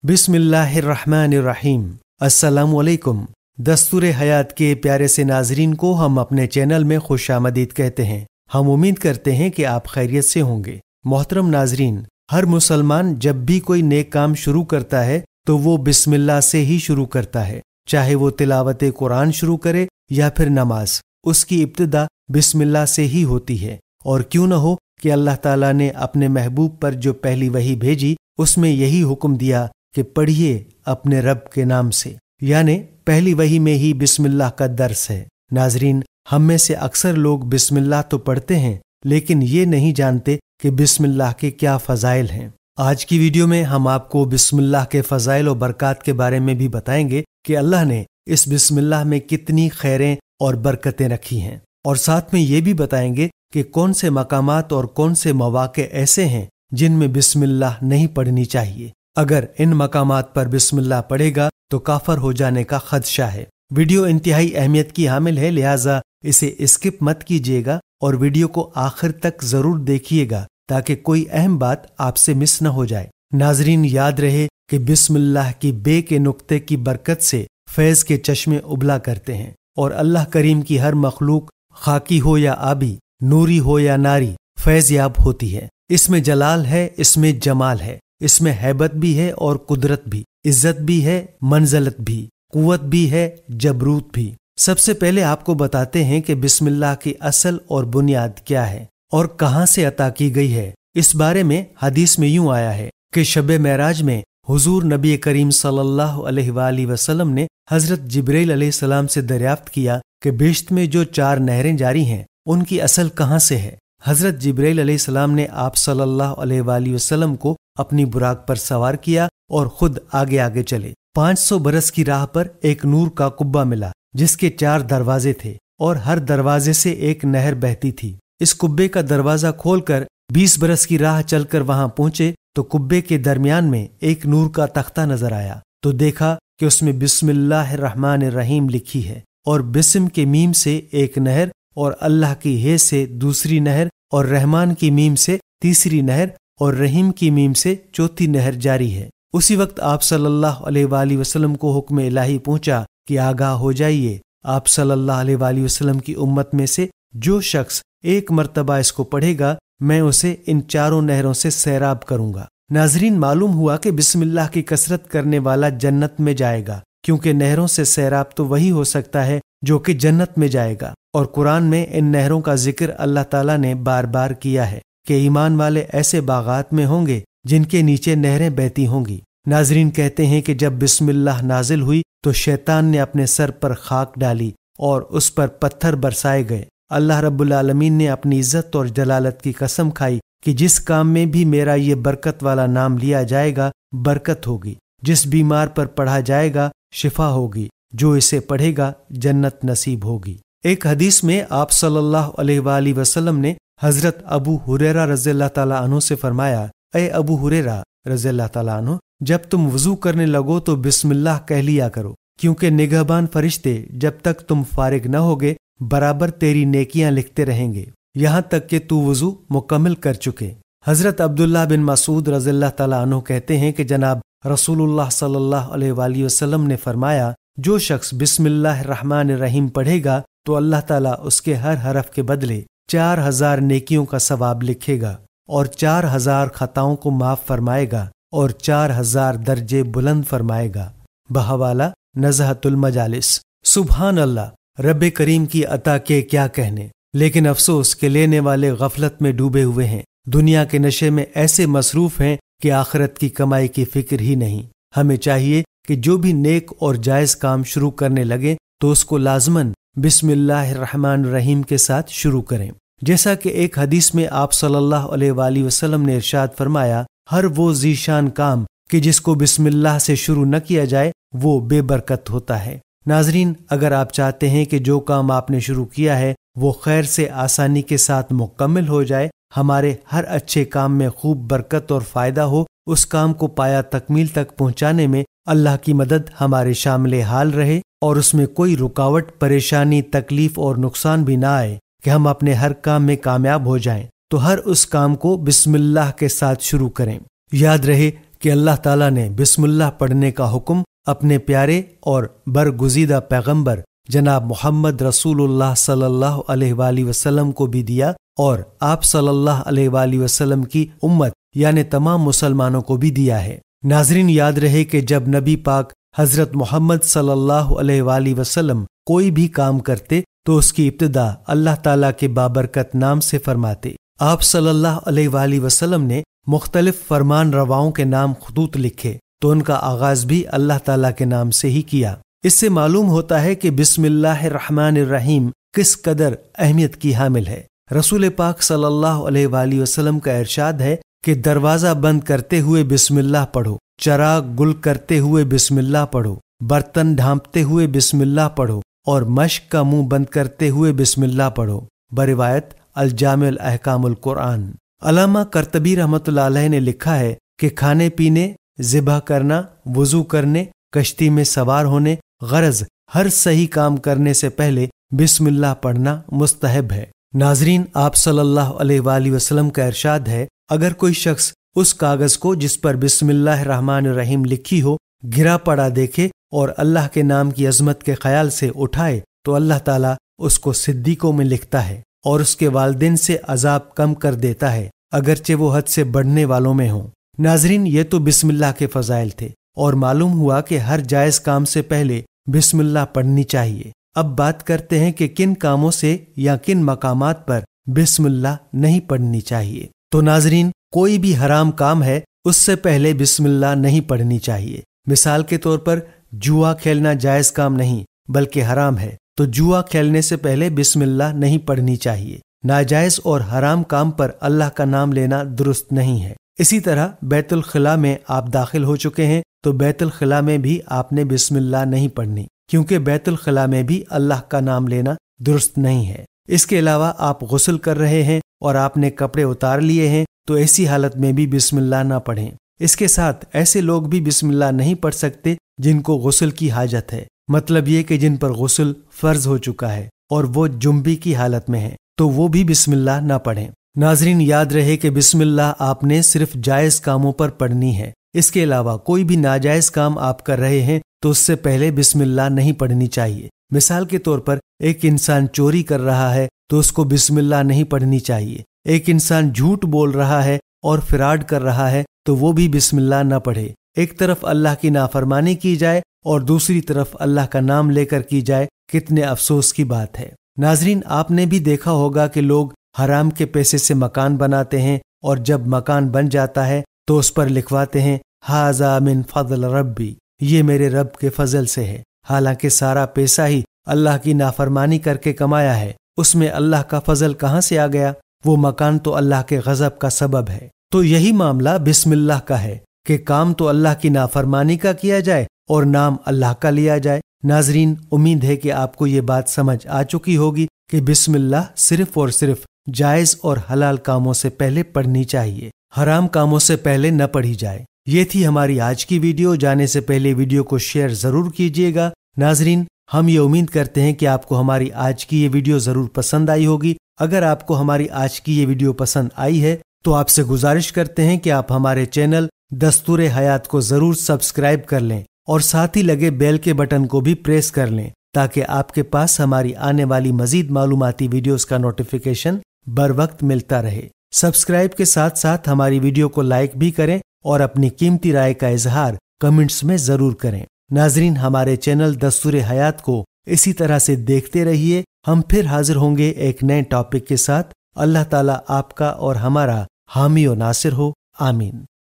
बिस्मिल्लाहिर्रहमानिर्रहीम। अस्सलामुअलैकुम। दस्तूर हयात के प्यारे से नाजरीन को हम अपने चैनल में खुश आमदीद कहते हैं। हम उम्मीद करते हैं कि आप खैरियत से होंगे। मोहतरम नाजरीन, हर मुसलमान जब भी कोई नेक काम शुरू करता है तो वो बिस्मिल्लाह से ही शुरू करता है। चाहे वो तिलावत कुरान शुरू करे या फिर नमाज, उसकी इब्तिदा बिस्मिल्लाह से ही होती है। और क्यों न हो कि अल्लाह ताला ने अपने महबूब पर जो पहली वही भेजी उसमें यही हुक्म दिया कि पढ़िए अपने रब के नाम से, यानी पहली वही में ही बिस्मिल्लाह का दर्स है। नाजरीन, हम में से अक्सर लोग बिस्मिल्लाह तो पढ़ते हैं लेकिन ये नहीं जानते कि बिस्मिल्लाह के क्या फ़ज़ाइल हैं। आज की वीडियो में हम आपको बिस्मिल्लाह के फ़ज़ाइल और बरक़ात के बारे में भी बताएंगे कि अल्लाह ने इस बिस्मिल्लाह में कितनी खैरें और बरकतें रखी हैं, और साथ में ये भी बताएंगे कि कौन से मकामात और कौन से मौक़े ऐसे हैं जिनमें बिस्मिल्लाह नहीं पढ़नी चाहिए। अगर इन मकामात पर बिस्मिल्लाह पढ़ेगा तो काफर हो जाने का खदशा है। वीडियो इंतहाई अहमियत की हामिल है, लिहाजा इसे स्किप मत कीजिएगा और वीडियो को आखिर तक जरूर देखिएगा ताकि कोई अहम बात आपसे मिस न हो जाए। नाजरीन, याद रहे कि बिस्मिल्लाह की बे के नुक्ते की बरकत से फैज के चश्मे उबला करते हैं और अल्लाह करीम की हर मखलूक खाकी हो या आबी, नूरी हो या नारी, फैज़याब होती है। इसमें जलाल है, इसमें जमाल है, इसमें हैबत भी है और कुदरत भी, इज्जत भी है, मंजलत भी, कुव्वत भी है, जबरूत भी। सबसे पहले आपको बताते हैं कि बिस्मिल्लाह की असल और बुनियाद क्या है और कहाँ से अता की गई है। इस बारे में हदीस में यूं आया है कि शब मेराज में हुजूर नबी करीम सल्लल्लाहु अलैहि वसल्लम ने हजरत जिब्रील अलैहिस्सलाम से दरियाफ्त किया कि बेश्त में जो 4 नहरें जारी हैं उनकी असल कहाँ से है। हजरत जिब्रील अलैहिस्सलाम ने आप सल्लल्लाहु अलैहि वसल्लम को अपनी बुराक पर सवार किया और खुद आगे आगे चले। 500 बरस की राह पर एक नूर का कुब्बा मिला जिसके 4 दरवाजे थे और हर दरवाजे से एक नहर बहती थी। इस कुब्बे का दरवाजा खोलकर 20 बरस की राह चलकर वहां पहुंचे तो कुब्बे के दरमियान में एक नूर का तख्ता नजर आया तो देखा कि उसमें बिस्मिल्लाहिर्रहमानिर्रहीम लिखी है और बिस्म के मीम से एक नहर और अल्लाह की हे से दूसरी नहर और रहमान की मीम से तीसरी नहर और रहीम की मीम से चौथी नहर जारी है। उसी वक्त आप सल्लल्लाहु अलैहि वसल्लम को हुक्म इलाही पहुंचा कि आगाह हो जाइए, आप सल्लल्लाहु अलैहि वसल्लम की उम्मत में से जो शख्स एक मर्तबा इसको पढ़ेगा मैं उसे इन 4 नहरों से सैराब करूंगा। नाजरीन, मालूम हुआ कि बिस्मिल्लाह की कसरत करने वाला जन्नत में जाएगा, क्योंकि नहरों से सैराब तो वही हो सकता है जो कि जन्नत में जाएगा। और कुरान में इन नहरों का जिक्र अल्लाह ताला ने बार बार किया है कि ईमान वाले ऐसे बागात में होंगे जिनके नीचे नहरें बहती होंगी। नाजरीन, कहते हैं कि जब बिस्मिल्लाह नाजिल हुई तो शैतान ने अपने सर पर खाक डाली और उस पर पत्थर बरसाए गए। अल्लाह रब्बुल आलमीन ने अपनी इज्जत और जलालत की कसम खाई कि जिस काम में भी मेरा ये बरकत वाला नाम लिया जाएगा बरकत होगी, जिस बीमार पर पढ़ा जाएगा शिफा होगी, जो इसे पढ़ेगा जन्नत नसीब होगी। एक हदीस में आप सल्लल्लाहु अलैहि वसल्लम ने हजरत अबू हुरैरा रज़ियल्लाहु ताला अन्हु से फरमाया, ए अबू हुरैरा रज़ियल्लाहु ताला अन्हु, जब तुम वुजू करने लगो तो बिस्मिल्लाह कह लिया करो, क्योंकि निगहबान फरिश्ते जब तक तुम फारिग न होगे बराबर तेरी नेकियां लिखते रहेंगे यहाँ तक कि तू वुजू मुकम्मल कर चुके। हजरत अब्दुल्लाह बिन मसूद रज़ियल्लाहु ताला अन्हु कहते हैं कि जनाब रसूलुल्लाह सल्लल्लाहु अलैहि वसल्लम ने फरमाया, जो शख्स बिस्मिल्लाहिर्रहमानिर्रहीम पढ़ेगा तो अल्लाह ताला उसके हर हरफ के बदले 4000 नेकियों का सवाब लिखेगा और 4000 खताओं को माफ फरमाएगा और 4000 दर्जे बुलंद फरमाएगा। बहवाला नज़हतुल मजालिस। सुभान अल्लाह, रब करीम की अता के क्या कहने, लेकिन अफसोस के लेने वाले गफलत में डूबे हुए हैं, दुनिया के नशे में ऐसे मसरूफ हैं कि आखिरत की कमाई की फिक्र ही नहीं। हमें चाहिए कि जो भी नेक और जायज काम शुरू करने लगे तो उसको लाजमन बिस्मिल्लाहिर्रहमानिर्रहीम के साथ शुरू करें। जैसा कि एक हदीस में आप सल्लल्लाहु अलैहि वसल्लम ने इरशाद फरमाया, हर वो ज़ीशान काम कि जिसको बिस्मिल्लाह से शुरू न किया जाए वो बेबरकत होता है। नाजरीन, अगर आप चाहते हैं कि जो काम आपने शुरू किया है वो खैर से आसानी के साथ मुकम्मल हो जाए, हमारे हर अच्छे काम में खूब बरकत और फायदा हो, उस काम को पाया तकमील तक पहुंचाने में अल्लाह की मदद हमारे शामिल हाल रहे और उसमें कोई रुकावट, परेशानी, तकलीफ और नुकसान भी ना आए कि हम अपने हर काम में कामयाब हो जाएं, तो हर उस काम को बिस्मिल्लाह के साथ शुरू करें। याद रहे کہ اللہ تعالیٰ نے بسم اللہ پڑھنے کا حکم اپنے پیارے اور برگزیدہ پیغمبر جناب محمد رسول اللہ صلی اللہ علیہ وآلہ وسلم کو بھی دیا، اور آپ صلی اللہ علیہ وآلہ وسلم کی امت یعنی تمام مسلمانوں کو بھی دیا ہے۔ ناظرین، یاد رہے کہ جب نبی پاک حضرت محمد صلی اللہ علیہ وآلہ وسلم کوئی بھی کام کرتے تو اس کی ابتدا اللہ تعالیٰ کے بابرکت نام سے فرماتے۔ آپ صلی اللہ علیہ وآلہ وسلم نے مختلف فرمان رواؤں کے نام خطوط لکھے تو ان کا آغاز بھی اللہ تعالیٰ کے نام سے ہی کیا۔ اس سے معلوم ہوتا ہے کہ بسم اللہ الرحمن الرحیم کس قدر اہمیت کی حامل ہے۔ رسول پاک صلی اللہ علیہ وآلہ وسلم کا ارشاد ہے کہ دروازہ بند کرتے ہوئے بسم اللہ پڑھو، چراغ گل کرتے ہوئے بسم اللہ پڑھو، برتن ڈھانپتے ہوئے بسم اللہ پڑھو، اور مشق کا منہ بند کرتے ہوئے بسم اللہ پڑھو۔ بروایت الجامع الاحکام القرآن۔ علامہ قرطبی رحمۃ اللہ علیہ نے لکھا ہے کہ کھانے پینے، ذبح کرنا، وضو کرنے، کشتی میں سوار ہونے، غرض ہر صحیح کام کرنے سے پہلے بسم اللہ پڑھنا مستحب ہے۔ ناظرین، آپ صلی اللہ علیہ وآلہ وسلم کا ارشاد ہے، اگر کوئی شخص اس کاغذ کو جس پر بسم اللہ الرحمن الرحیم لکھی ہو گرا پڑا دیکھے اور اللہ کے نام کی عظمت کے خیال سے اٹھائے تو اللہ تعالیٰ اس کو صدیقوں میں لکھتا ہے اور اس کے والدین سے عذاب کم کر دیتا ہے، اگرچہ وہ حد سے بڑھنے والوں میں ہوں۔ ناظرین، یہ تو بسم اللہ کے فضائل تھے، اور معلوم ہوا کہ ہر جائز کام سے پہلے بسم اللہ پڑھنی چاہیے۔ اب بات کرتے ہیں کہ کن کاموں سے یا کن مقامات پر بسم اللہ نہیں پڑھنی چاہیے۔ تو ناظرین، کوئی بھی حرام کام ہے اس سے پہلے بسم اللہ نہیں پڑھنی چاہیے۔ مثال کے طور پر جوا کھیلنا جائز کام نہیں بلکہ حرام ہے، تو جوا کھیلنے سے پہلے بسم اللہ نہیں پڑھنی چاہیے۔ ناجائز اور حرام کام پر اللہ کا نام لینا درست نہیں ہے۔ اسی طرح بیت الخلاء میں آپ داخل ہو چکے ہیں تو بیت الخلاء میں بھی آپ نے بسم اللہ نہیں پڑھنی، کیونکہ بیت الخلاء میں بھی اللہ کا نام لینا درست نہیں ہے۔ اس کے علاوہ آپ غسل کر رہے ہیں اور آپ نے کپڑے اتار لیے ہیں تو ایسی حالت میں بھی بسم اللہ نہ پڑھیں۔ اس کے ساتھ ایسے لوگ بھی بسم اللہ نہیں پڑھ سکتے جن کو غسل کی حاجت ہے، مطلب یہ کہ جن پر غسل فرض ہو چکا ہے اور وہ جنبی کی حالت میں ہیں، تو وہ بھی بسم اللہ نہ پڑھیں۔ ناظرین، یاد رہے کہ بسم اللہ آپ نے صرف جائز کاموں پر پڑھنی ہے۔ اس کے علاوہ کوئی بھی ناجائز کام آپ کر رہے ہیں تو اس سے پہلے بسم اللہ نہیں پڑھنی چاہیے۔ مثال کے طور پر ایک انسان چوری کر رہا ہے تو اس کو بسم اللہ نہیں پڑھنی چاہیے۔ ایک انسان جھوٹ بول رہا ہے اور فراڈ کر رہا ہے تو وہ بھی بسم اللہ نہ پڑھے۔ ایک طرف اللہ کی نافرمانی کی جائے اور دوسری طرف اللہ کا نام لے کر کی جائے، کتنے افسوس کی بات ہے۔ ناظرین، آپ نے بھی دیکھا ہوگا کہ لوگ حرام کے پیسے سے مکان بناتے ہیں اور جب مکان بن جاتا ہے تو اس پر لکھواتے ہیں ھذا من فضل ربی، یہ میرے رب کے فضل سے ہے، حالانکہ سارا پیسہ ہی اللہ کی نافرمانی کر کے کمایا ہے، اس میں اللہ کا فضل کہاں سے آ گیا؟ وہ مکان تو اللہ کے غضب کا سبب ہے۔ تو یہی معاملہ بسم اللہ کا ہے کہ کام تو اللہ کی نافرمانی کا کیا جائے اور نام اللہ کا لیا جائے۔ ناظرین، امید ہے کہ آپ کو یہ بات سمجھ آ چکی ہوگی کہ بسم اللہ صرف اور صرف جائز اور حلال کاموں سے پہلے پڑھنی چاہیے، حرام کاموں سے پہلے نہ پڑھی جائے۔ یہ تھی ہماری آج کی ویڈیو۔ جانے سے پہلے ویڈیو کو شیئر ضرور کیجیے گا۔ ناظرین، ہم یہ امید کرتے ہیں کہ آپ کو ہماری آج کی یہ ویڈیو ضرور پسند آئی ہوگی۔ اگر آپ کو ہماری آج کی یہ ویڈیو پسند آئی ہے تو آپ سے گزارش کرتے ہیں کہ آپ ہمارے چینل دستور حیات کو ضرور سبسکرائب کر لیں اور ساتھ ہی لگے بیل کے بٹن کو بھی پریس کر لیں تاکہ آپ کے پاس ہماری آنے والی مزید معلوماتی ویڈیوز کا نوٹیفیکیشن بر وقت ملتا رہے۔ سبسکرائب کے ساتھ ساتھ ہماری ویڈیو کو لائک بھی کریں اور اپنی قیمتی رائے کا اظہار کمنٹس میں ضرور کریں۔ ناظرین، ہمارے چینل دستور حیات کو اسی طرح سے دیکھتے رہیے۔ ہم پھر حاضر ہوں گے ایک نئے ٹاپک کے ساتھ۔ اللہ تعالیٰ آپ کا اور ہمارا حامی و ناصر ہو، آمین۔